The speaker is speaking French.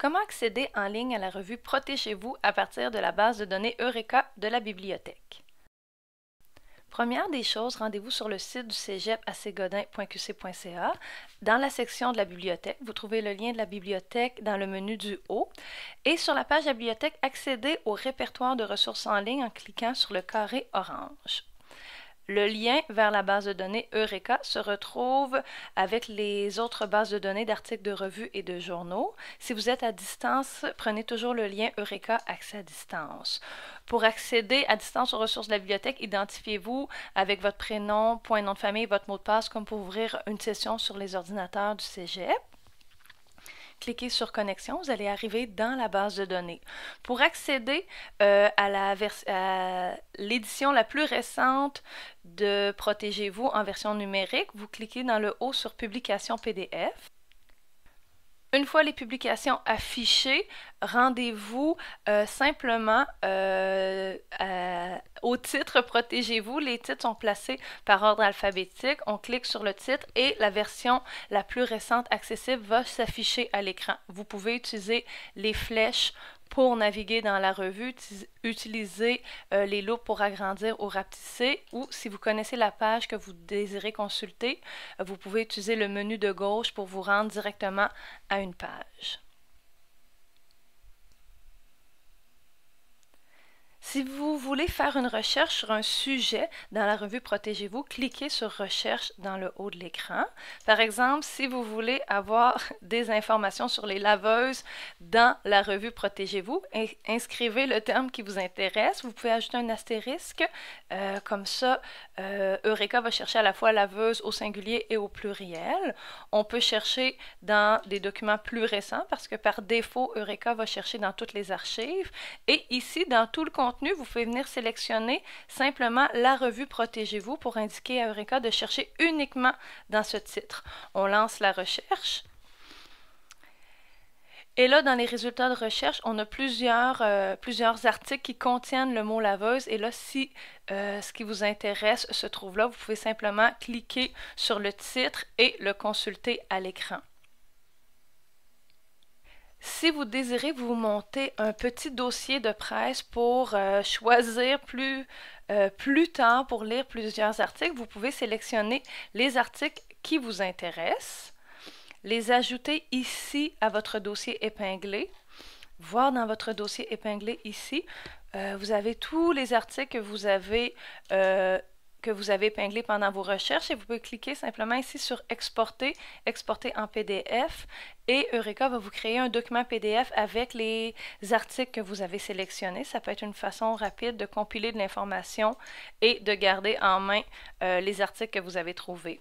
Comment accéder en ligne à la revue Protégez-vous à partir de la base de données Eureka de la bibliothèque? Première des choses, rendez-vous sur le site du cégep à ségodin.qc.ca. Dans la section de la bibliothèque, vous trouvez le lien de la bibliothèque dans le menu du haut. Et sur la page de la bibliothèque, accédez au répertoire de ressources en ligne en cliquant sur le carré orange. Le lien vers la base de données Eureka se retrouve avec les autres bases de données d'articles de revues et de journaux. Si vous êtes à distance, prenez toujours le lien Eureka Accès à distance. Pour accéder à distance aux ressources de la bibliothèque, identifiez-vous avec votre prénom, point de nom de famille et votre mot de passe comme pour ouvrir une session sur les ordinateurs du cégep. Cliquez sur Connexion, vous allez arriver dans la base de données. Pour accéder à l'édition la plus récente de Protégez-vous en version numérique, vous cliquez dans le haut sur Publication PDF. Une fois les publications affichées, rendez-vous simplement au titre Protégez-vous. Les titres sont placés par ordre alphabétique. On clique sur le titre et la version la plus récente accessible va s'afficher à l'écran. Vous pouvez utiliser les flèches pour naviguer dans la revue, utilisez les loupes pour agrandir ou rapetisser, ou si vous connaissez la page que vous désirez consulter, vous pouvez utiliser le menu de gauche pour vous rendre directement à une page. Si vous voulez faire une recherche sur un sujet dans la revue Protégez-vous, cliquez sur Recherche dans le haut de l'écran. Par exemple, si vous voulez avoir des informations sur les laveuses dans la revue Protégez-vous, inscrivez le terme qui vous intéresse. Vous pouvez ajouter un astérisque. Comme ça, Eureka va chercher à la fois laveuse au singulier et au pluriel. On peut chercher dans des documents plus récents parce que par défaut, Eureka va chercher dans toutes les archives. Et ici, dans tout le contenu, vous pouvez venir sélectionner simplement la revue Protégez-vous pour indiquer à Eureka de chercher uniquement dans ce titre. On lance la recherche. Et là, dans les résultats de recherche, on a plusieurs articles qui contiennent le mot laveuse. Et là, si ce qui vous intéresse se trouve là, vous pouvez simplement cliquer sur le titre et le consulter à l'écran. Si vous désirez vous monter un petit dossier de presse pour choisir plus tard pour lire plusieurs articles, vous pouvez sélectionner les articles qui vous intéressent, les ajouter ici à votre dossier épinglé, voir dans votre dossier épinglé ici, vous avez tous les articles que vous avez épinglés pendant vos recherches et vous pouvez cliquer simplement ici sur Exporter, exporter en PDF et Eureka va vous créer un document PDF avec les articles que vous avez sélectionnés. Ça peut être une façon rapide de compiler de l'information et de garder en main les articles que vous avez trouvés.